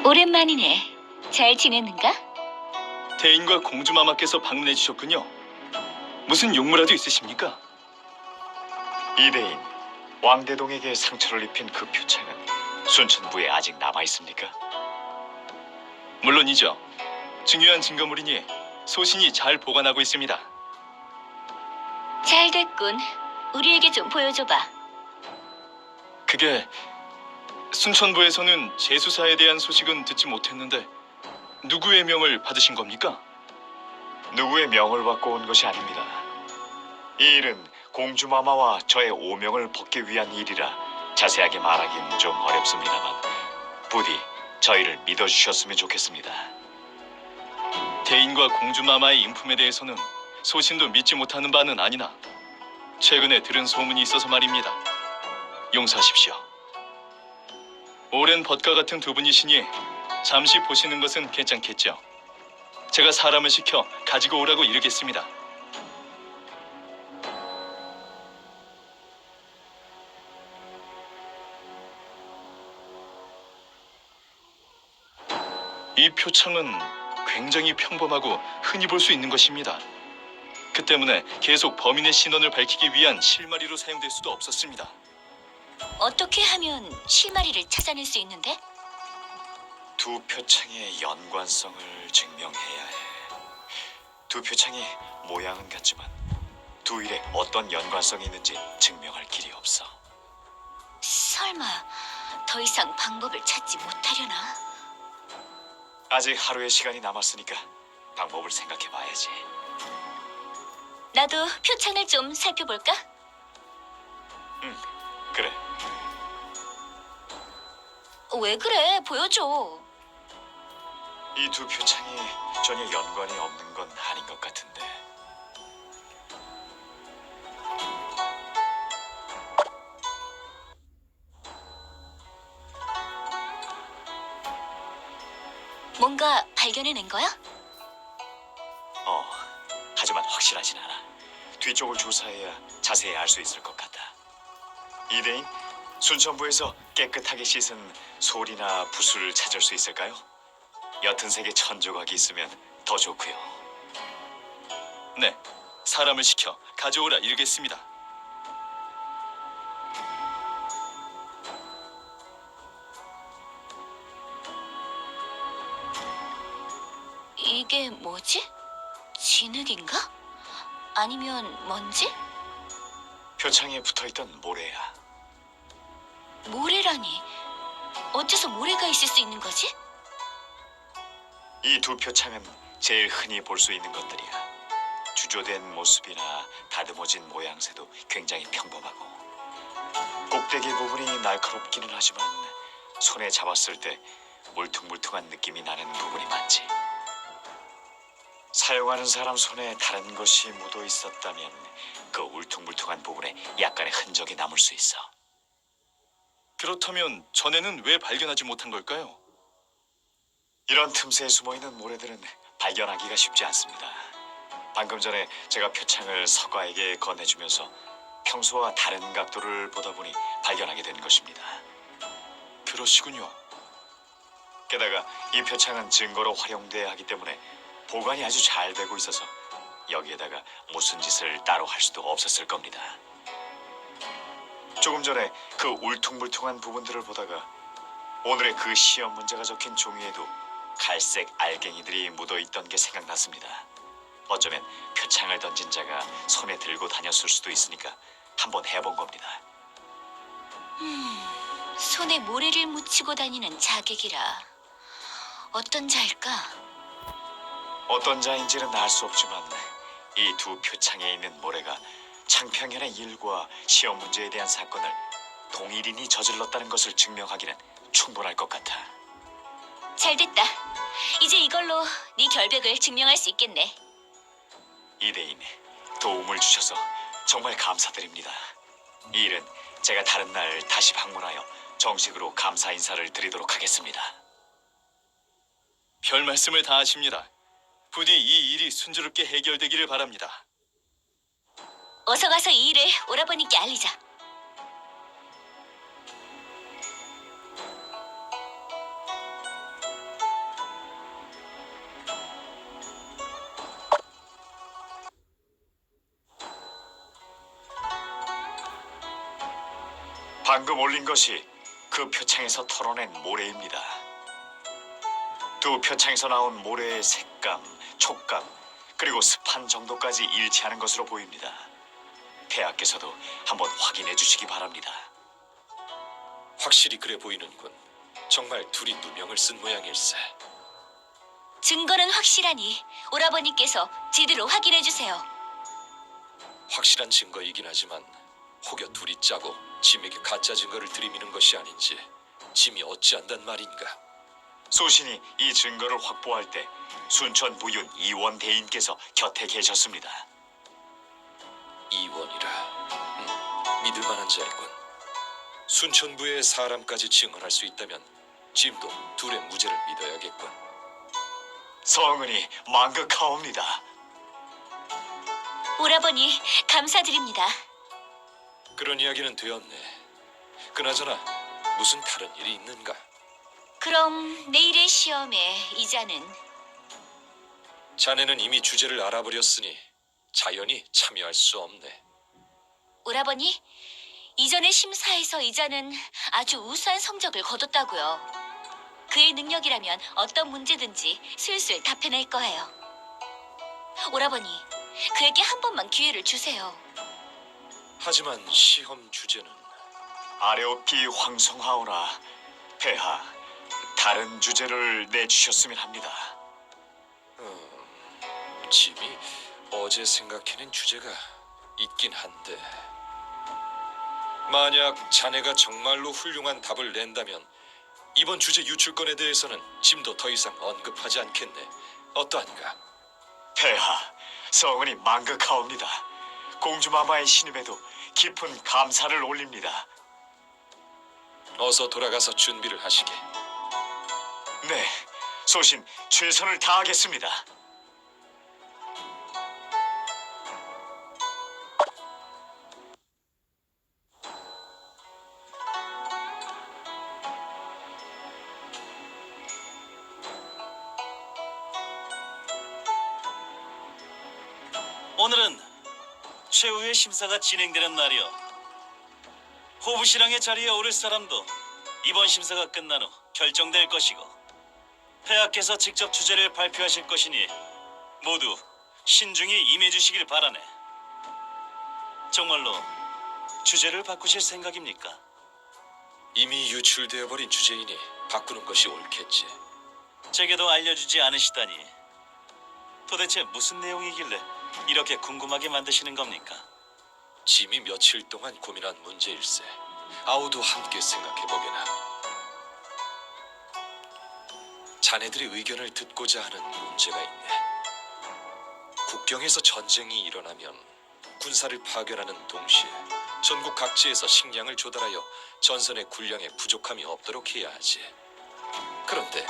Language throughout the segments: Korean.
오랜만이네. 잘 지냈는가? 대인과 공주마마께서 방문해 주셨군요. 무슨 용무라도 있으십니까? 이대인, 왕대동에게 상처를 입힌 그 표창은 순천부에 아직 남아 있습니까? 물론이죠. 중요한 증거물이니 소신이 잘 보관하고 있습니다. 잘 됐군. 우리에게 좀 보여줘봐. 그게 순천부에서는 재수사에 대한 소식은 듣지 못했는데 누구의 명을 받으신 겁니까? 누구의 명을 받고 온 것이 아닙니다. 이 일은 공주마마와 저의 오명을 벗기 위한 일이라 자세하게 말하기는 좀 어렵습니다만 부디 저희를 믿어주셨으면 좋겠습니다. 대인과 공주마마의 인품에 대해서는 소신도 믿지 못하는 바는 아니나 최근에 들은 소문이 있어서 말입니다. 용서하십시오. 오랜 벗과 같은 두 분이시니 잠시 보시는 것은 괜찮겠죠. 제가 사람을 시켜 가지고 오라고 이르겠습니다. 이 표창은 굉장히 평범하고 흔히 볼 수 있는 것입니다. 그 때문에 계속 범인의 신원을 밝히기 위한 실마리로 사용될 수도 없었습니다. 어떻게 하면 실마리를 찾아낼 수 있는데? 두 표창의 연관성을 증명해야 해. 두 표창이 모양은 같지만 두 일에 어떤 연관성이 있는지 증명할 길이 없어. 설마 더 이상 방법을 찾지 못하려나? 아직 하루의 시간이 남았으니까 방법을 생각해 봐야지. 나도 표창을 좀 살펴볼까? 그래. 왜 그래? 보여줘. 이 두 표창이 전혀 연관이 없는 건 아닌 것 같은데. 뭔가 발견해낸 거야? 하지만 확실하진 않아. 뒤쪽을 조사해야 자세히 알 수 있을 것 같아. 이대인, 순천부에서 깨끗하게 씻은 솔이나 붓을 찾을 수 있을까요? 옅은 색의 천조각이 있으면 더 좋고요. 네, 사람을 시켜 가져오라 이르겠습니다. 이게 뭐지? 진흙인가? 아니면 먼지? 표창에 붙어있던 모래야. 모래라니. 어째서 모래가 있을 수 있는 거지? 이 두 표창은 제일 흔히 볼 수 있는 것들이야. 주조된 모습이나 다듬어진 모양새도 굉장히 평범하고 꼭대기 부분이 날카롭기는 하지만 손에 잡았을 때 울퉁불퉁한 느낌이 나는 부분이 많지. 사용하는 사람 손에 다른 것이 묻어 있었다면 그 울퉁불퉁한 부분에 약간의 흔적이 남을 수 있어. 그렇다면 전에는 왜 발견하지 못한 걸까요? 이런 틈새에 숨어있는 모래들은 발견하기가 쉽지 않습니다. 방금 전에 제가 표창을 서가에게 건네주면서 평소와 다른 각도를 보다 보니 발견하게 된 것입니다. 그러시군요. 게다가 이 표창은 증거로 활용돼야 하기 때문에 보관이 아주 잘 되고 있어서 여기에다가 무슨 짓을 따로 할 수도 없었을 겁니다. 조금 전에 그 울퉁불퉁한 부분들을 보다가 오늘의 그 시험 문제가 적힌 종이에도 갈색 알갱이들이 묻어있던 게 생각났습니다. 어쩌면 표창을 던진 자가 손에 들고 다녔을 수도 있으니까 한번 해본 겁니다. 손에 모래를 묻히고 다니는 자객이라. 어떤 자일까? 어떤 자인지는 알 수 없지만 이 두 표창에 있는 모래가 창평현의 일과 시험 문제에 대한 사건을 동일인이 저질렀다는 것을 증명하기는 충분할 것 같아. 잘됐다. 이제 이걸로 네 결백을 증명할 수 있겠네. 이대인, 도움을 주셔서 정말 감사드립니다. 이 일은 제가 다른 날 다시 방문하여 정식으로 감사 인사를 드리도록 하겠습니다. 별 말씀을 다 하십니다. 부디 이 일이 순조롭게 해결되기를 바랍니다. 어서 가서 이 일을 오라버니께 알리자. 방금 올린 것이 그 표창에서 털어낸 모래입니다. 두 표창에서 나온 모래의 색감, 촉감, 그리고 습한 정도까지 일치하는 것으로 보입니다. 폐하께서도 한번 확인해 주시기 바랍니다. 확실히 그래 보이는군. 정말 둘이 누명을 쓴 모양일세. 증거는 확실하니 오라버니께서 제대로 확인해 주세요. 확실한 증거이긴 하지만 혹여 둘이 짜고 짐에게 가짜 증거를 들이미는 것이 아닌지 짐이 어찌한단 말인가. 소신이 이 증거를 확보할 때 순천 부윤 이원 대인께서 곁에 계셨습니다. 이원이라. 믿을 만한 자이군. 순천부의 사람까지 증언할 수 있다면 짐도 둘의 무죄를 믿어야겠군. 성은이 망극하옵니다. 오라버니 감사드립니다. 그런 이야기는 되었네. 그나저나 무슨 다른 일이 있는가? 그럼 내일의 시험에 이자는 자네는 이미 주제를 알아버렸으니 자연히 참여할 수 없네. 오라버니 이전의 심사에서 이자는 아주 우수한 성적을 거뒀다고요. 그의 능력이라면 어떤 문제든지 술술 답해낼 거예요. 오라버니 그에게 한 번만 기회를 주세요. 하지만 시험 주제는 아레오피 황송하오라. 폐하, 다른 주제를 내주셨으면 합니다. 짐이 어제 생각해낸 주제가 있긴 한데, 만약 자네가 정말로 훌륭한 답을 낸다면 이번 주제 유출건에 대해서는 짐도 더 이상 언급하지 않겠네. 어떠한가? 폐하, 성은이 망극하옵니다. 공주마마의 신임에도 깊은 감사를 올립니다. 어서 돌아가서 준비를 하시게. 네, 소신 최선을 다하겠습니다. 오늘은 최후의 심사가 진행되는 날이요. 호부신앙의 자리에 오를 사람도 이번 심사가 끝난 후 결정될 것이고, 폐하께서 직접 주제를 발표하실 것이니 모두 신중히 임해주시길 바라네. 정말로 주제를 바꾸실 생각입니까? 이미 유출되어 버린 주제이니 바꾸는 것이 옳겠지. 제게도 알려주지 않으시다니 도대체 무슨 내용이길래 이렇게 궁금하게 만드시는 겁니까? 짐이 며칠 동안 고민한 문제일세. 아우도 함께 생각해보게나. 자네들의 의견을 듣고자 하는 문제가 있네. 국경에서 전쟁이 일어나면 군사를 파견하는 동시에 전국 각지에서 식량을 조달하여 전선의 군량에 부족함이 없도록 해야 하지. 그런데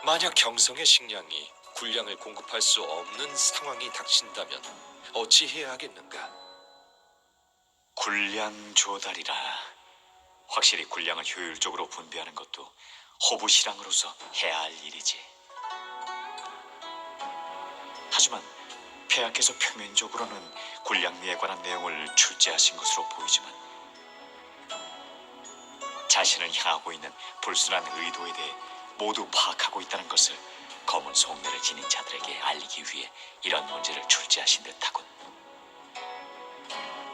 만약 경성의 식량이 군량을 공급할 수 없는 상황이 닥친다면 어찌 해야 하겠는가? 군량 조달이라. 확실히 군량을 효율적으로 분배하는 것도 호부시랑으로서 해야 할 일이지. 하지만 폐하께서 표면적으로는 군량미에 관한 내용을 출제하신 것으로 보이지만 자신을 향하고 있는 불순한 의도에 대해 모두 파악하고 있다는 것을 검은 속내를 지닌 자들에게 알리기 위해 이런 문제를 출제하신 듯하군.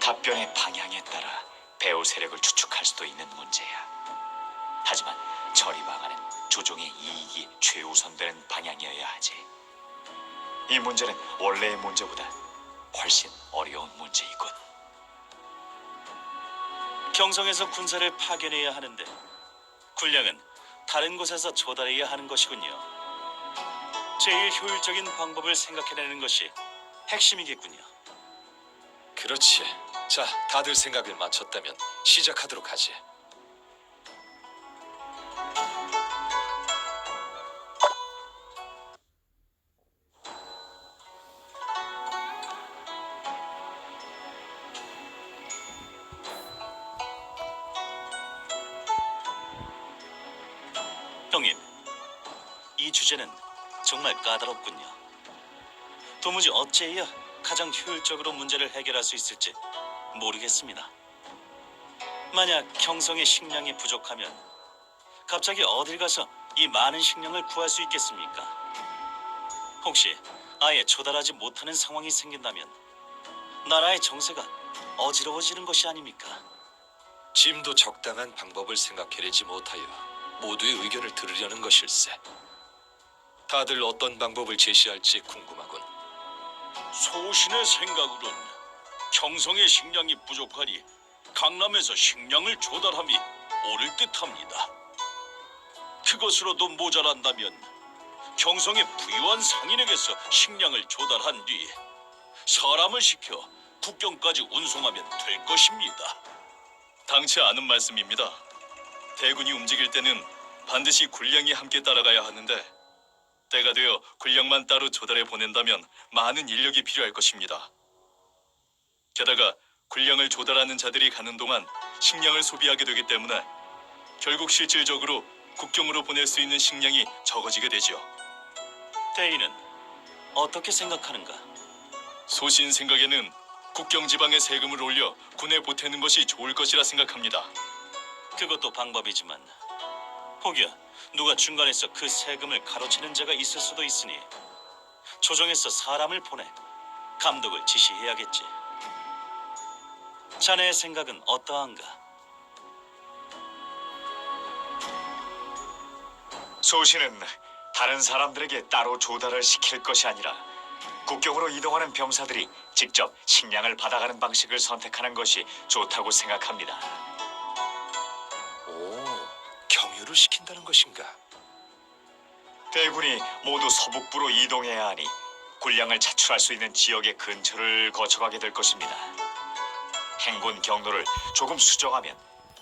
답변의 방향에 따라 배후 세력을 추측할 수도 있는 문제야. 하지만 저리방안은 조정의 이익이 최우선되는 방향이어야 하지. 이 문제는 원래의 문제보다 훨씬 어려운 문제이군. 경성에서 군사를 파견해야 하는데 군량은 다른 곳에서 조달해야 하는 것이군요. 제일 효율적인 방법을 생각해내는 것이 핵심이겠군요. 그렇지. 자, 다들 생각을 마쳤다면 시작하도록 하지. 형님, 이 주제는 정말 까다롭군요. 도무지 어찌해야 가장 효율적으로 문제를 해결할 수 있을지 모르겠습니다. 만약 경성의 식량이 부족하면 갑자기 어딜 가서 이 많은 식량을 구할 수 있겠습니까? 혹시 아예 조달하지 못하는 상황이 생긴다면 나라의 정세가 어지러워지는 것이 아닙니까? 짐도 적당한 방법을 생각해내지 못하여 모두의 의견을 들으려는 것일세. 다들 어떤 방법을 제시할지 궁금하군. 소신의 생각으론 경성의 식량이 부족하니 강남에서 식량을 조달함이 옳을 듯합니다. 그것으로도 모자란다면 경성의 부유한 상인에게서 식량을 조달한 뒤 사람을 시켜 국경까지 운송하면 될 것입니다. 당치 않은 말씀입니다. 대군이 움직일 때는 반드시 군량이 함께 따라가야 하는데 때가 되어 군량만 따로 조달해 보낸다면 많은 인력이 필요할 것입니다. 게다가 군량을 조달하는 자들이 가는 동안 식량을 소비하게 되기 때문에 결국 실질적으로 국경으로 보낼 수 있는 식량이 적어지게 되죠. 대인은 어떻게 생각하는가? 소신 생각에는 국경 지방에 세금을 올려 군에 보태는 것이 좋을 것이라 생각합니다. 그것도 방법이지만 혹여 누가 중간에서 그 세금을 가로채는 자가 있을 수도 있으니 조정에서 사람을 보내 감독을 지시해야겠지. 자네의 생각은 어떠한가? 소신은 다른 사람들에게 따로 조달을 시킬 것이 아니라 국경으로 이동하는 병사들이 직접 식량을 받아가는 방식을 선택하는 것이 좋다고 생각합니다. 오, 경유를 시킨다는 것인가? 대군이 모두 서북부로 이동해야 하니 군량을 차출할 수 있는 지역의 근처를 거쳐가게 될 것입니다. 행군 경로를 조금 수정하면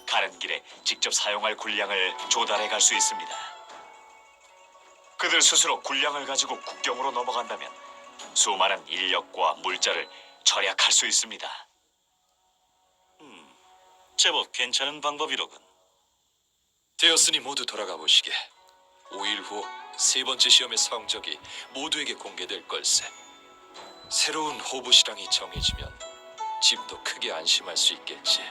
가는 길에 직접 사용할 군량을 조달해 갈 수 있습니다. 그들 스스로 군량을 가지고 국경으로 넘어간다면 수많은 인력과 물자를 절약할 수 있습니다. 제법 괜찮은 방법이로군. 되었으니 모두 돌아가 보시게. 5일 후 세 번째 시험의 성적이 모두에게 공개될 걸세. 새로운 호부시랑이 정해지면 짐도 크게 안심할 수 있겠지.